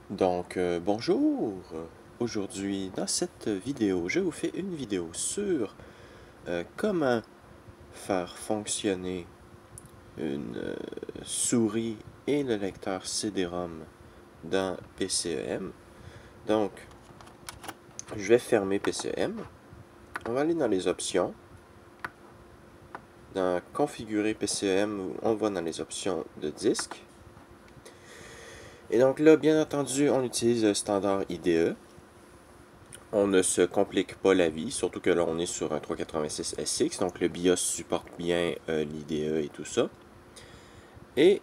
Bonjour! Aujourd'hui, dans cette vidéo, je vous fais une vidéo sur comment faire fonctionner une souris et le lecteur CD-ROM dans PCEM. Donc, je vais fermer PCEM. On va aller dans les options. Dans Configurer PCEM, on va dans les options de disque. Et donc là, bien entendu, on utilise le standard IDE. On ne se complique pas la vie, surtout que là on est sur un 386 SX, donc le BIOS supporte bien l'IDE et tout ça. Et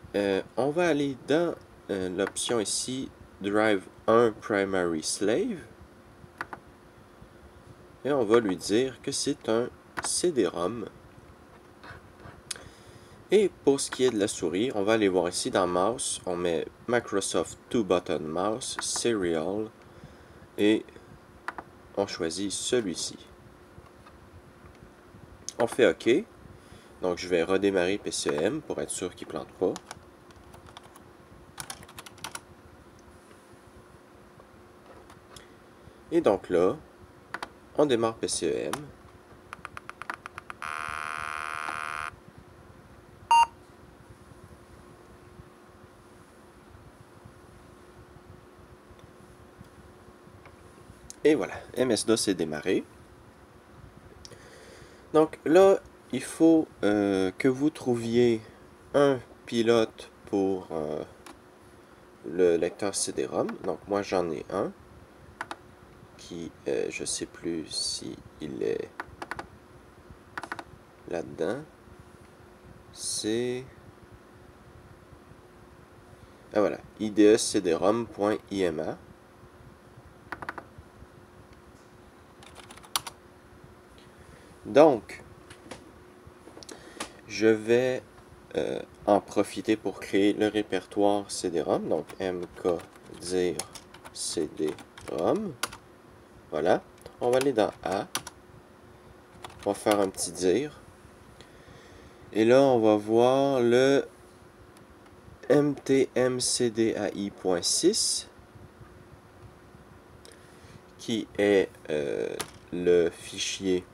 on va aller dans l'option ici, Drive 1 Primary Slave. Et on va lui dire que c'est un CD-ROM. Et pour ce qui est de la souris, on va aller voir ici dans Mouse, on met Microsoft 2-Button Mouse, Serial, et on choisit celui-ci. On fait OK. Donc je vais redémarrer PCEM pour être sûr qu'il ne plante pas. Et donc là, on démarre PCEM. Et voilà, MS-DOS est démarré. Donc là, il faut que vous trouviez un pilote pour le lecteur CD-ROM. Donc moi j'en ai un qui, je ne sais plus si il est là-dedans. C'est... Ah voilà, idecdrom.ima. Donc, je vais en profiter pour créer le répertoire CD-ROM. Donc, mkdir CD-ROM. Voilà. On va aller dans A. On va faire un petit dir. Et là, on va voir le mtmcdai.6 qui est le fichier,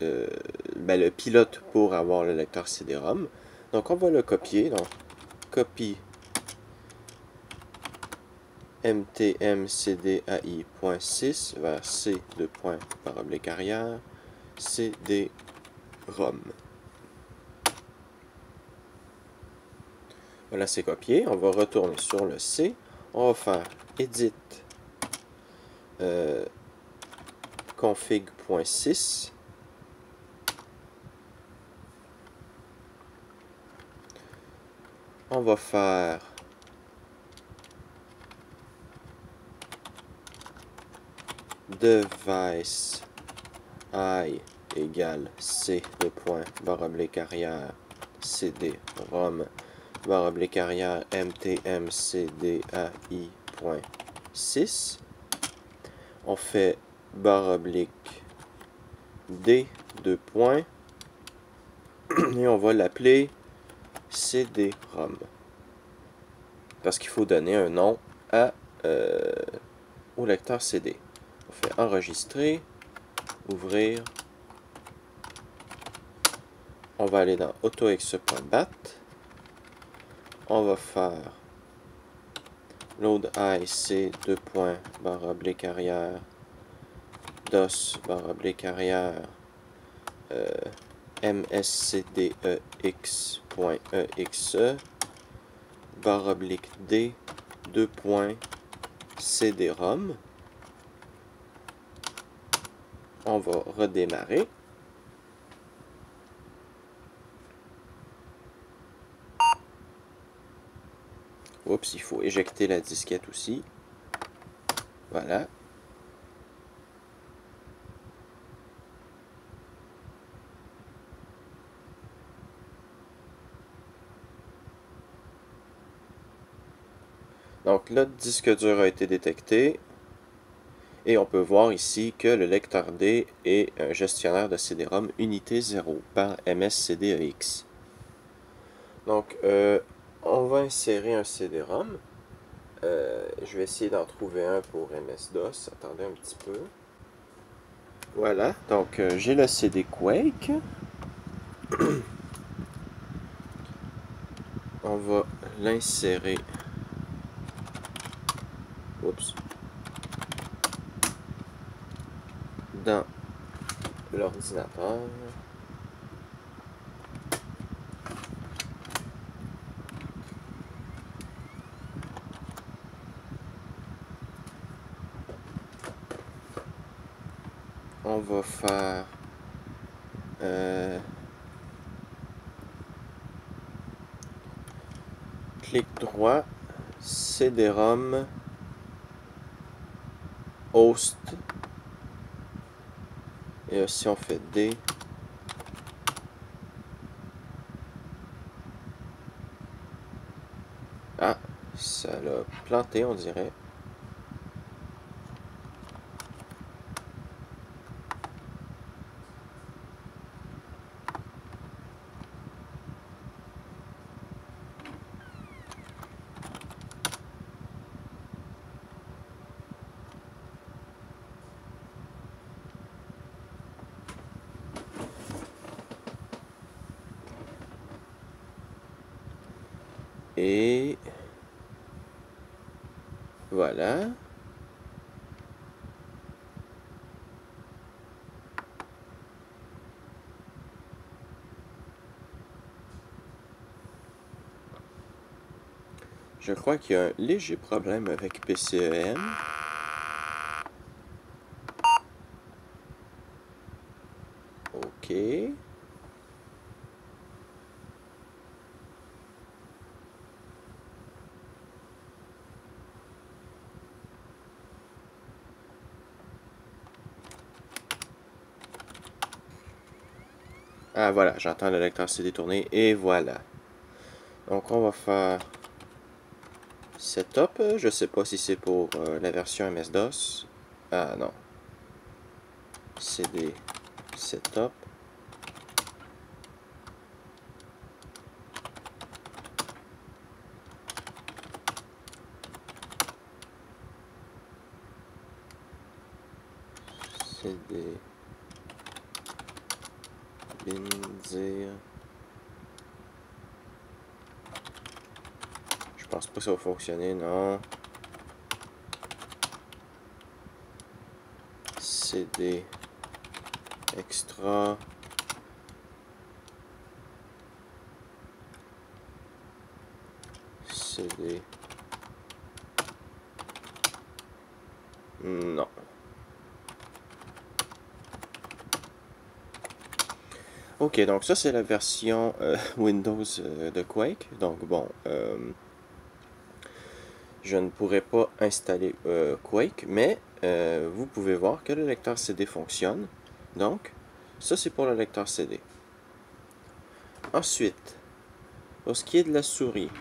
le pilote pour avoir le lecteur CD-ROM. Donc on va le copier. Donc copie mtmcdai.6 vers c:// CD-ROM. Voilà, c'est copié. On va retourner sur le C. On va faire edit config.6. On va faire device I égale c CD-ROM mtmcdai.6. On fait D et on va l'appeler CD-ROM parce qu'il faut donner un nom au lecteur CD. On fait enregistrer, ouvrir. On va aller dans autoexe.bat. On va faire load IC DOS // mscdex.exe /d CD-ROM. On va redémarrer. Oups, il faut éjecter la disquette aussi. Voilà. Donc le disque dur a été détecté. Et on peut voir ici que le lecteur D est un gestionnaire de CD-ROM unité 0 par MSCDEX. Donc on va insérer un CD-ROM. je vais essayer d'en trouver un pour MS-DOS. Attendez un petit peu. Voilà, donc j'ai le CD Quake. On va l'insérer. Oups. Dans l'ordinateur. On va faire clic droit, CD-ROM, host, et si on fait D, ah, ça l'a planté on dirait. Et voilà. Je crois qu'il y a un léger problème avec PCEM. OK. Ah voilà, j'entends le lecteur CD tourner et voilà. Donc on va faire Setup. Je sais pas si c'est pour la version MS-DOS. Ah non. CD Setup. CD Binzir. Je pense pas que ça va fonctionner, non. CD Extra. CD. Non. Ok, donc ça c'est la version Windows de Quake. Donc bon, je ne pourrais pas installer Quake, mais vous pouvez voir que le lecteur CD fonctionne. Donc, ça c'est pour le lecteur CD. Ensuite, pour ce qui est de la souris,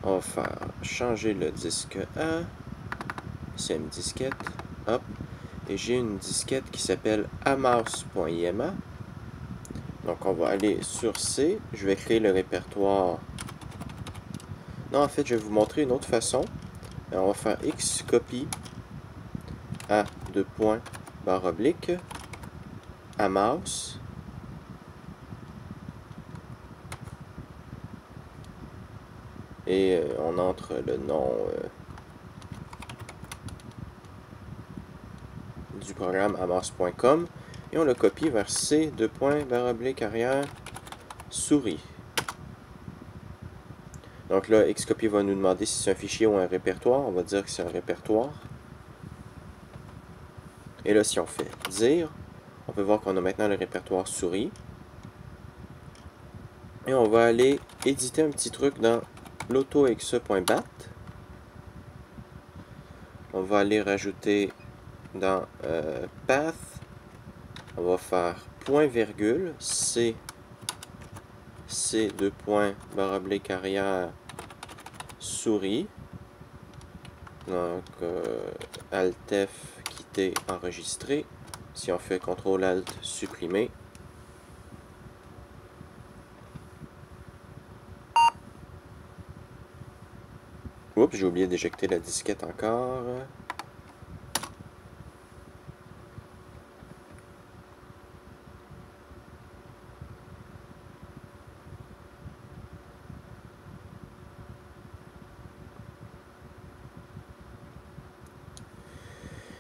on va faire changer le disque A. C'est une disquette. Hop. Et j'ai une disquette qui s'appelle amouse.ima. Donc on va aller sur C. Je vais créer le répertoire. Non, en fait, je vais vous montrer une autre façon. Alors, on va faire xcopy a // amouse. Et on entre le nom du programme amouse.com et on le copie vers C // souris. Donc là, xcopy va nous demander si c'est un fichier ou un répertoire. On va dire que c'est un répertoire. Et là, si on fait dire, on peut voir qu'on a maintenant le répertoire souris. Et on va aller éditer un petit truc dans l'autoexe.bat. On va aller rajouter dans path. On va faire point virgule c // souris. Donc alt F quitter enregistrer. Si on fait CTRL ALT supprimer. Oups, Oups, j'ai oublié d'éjecter la disquette encore.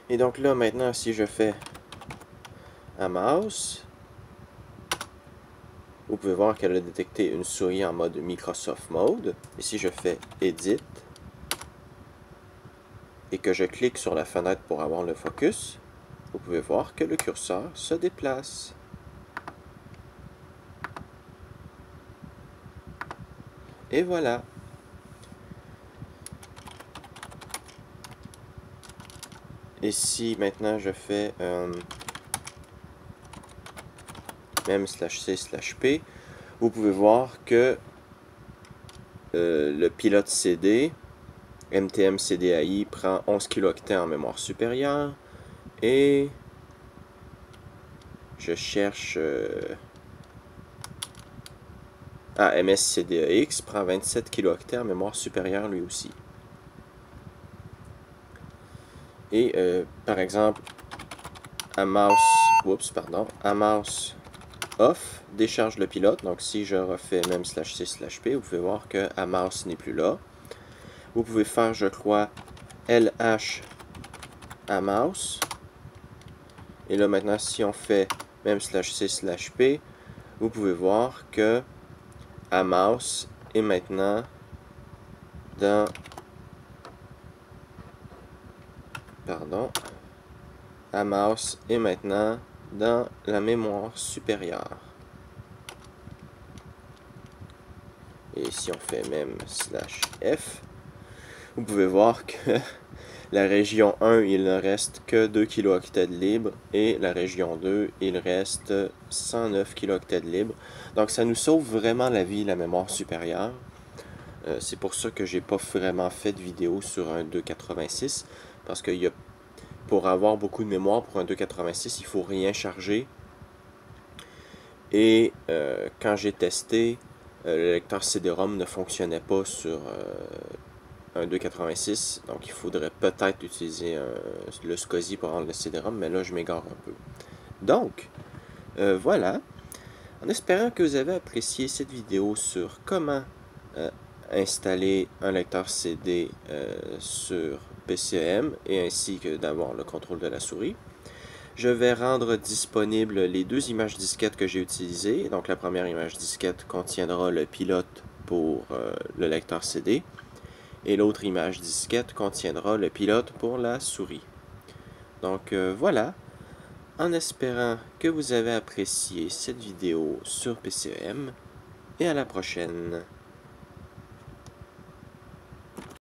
Et donc là, maintenant, si je fais un mouse, vous pouvez voir qu'elle a détecté une souris en mode Microsoft Mode. Et si je fais Edit, et que je clique sur la fenêtre pour avoir le focus, vous pouvez voir que le curseur se déplace. Et voilà. Et si maintenant je fais même /c/p, vous pouvez voir que le pilote CD, MTM CDAI, prend 11 kilooctets en mémoire supérieure. Et je cherche MSCDEX prend 27 kilooctets en mémoire supérieure lui aussi. Et par exemple, un mouse off décharge le pilote. Donc si je refais même /c/p, vous pouvez voir que mouse n'est plus là. Vous pouvez faire, je crois, LH mouse. Et là maintenant, si on fait même /c/p, vous pouvez voir que mouse est maintenant dans mouse est maintenant dans la mémoire supérieure. Et si on fait même /f, vous pouvez voir que la région 1, il ne reste que 2 kilooctets de libre, et la région 2, il reste 109 kilooctets de libre. Donc ça nous sauve vraiment la vie, la mémoire supérieure. C'est pour ça que j'ai pas vraiment fait de vidéo sur un 286, parce que pour avoir beaucoup de mémoire pour un 286, il faut rien charger. Et quand j'ai testé, le lecteur CD-ROM ne fonctionnait pas sur un 286, donc il faudrait peut-être utiliser le SCSI pour rendre le CD-ROM, mais là je m'égare un peu. Donc, voilà, en espérant que vous avez apprécié cette vidéo sur comment installer un lecteur CD sur PCM et ainsi que d'avoir le contrôle de la souris. Je vais rendre disponibles les deux images disquettes que j'ai utilisées. Donc la première image disquette contiendra le pilote pour le lecteur CD et l'autre image disquette contiendra le pilote pour la souris. Donc voilà, en espérant que vous avez apprécié cette vidéo sur PCM et à la prochaine.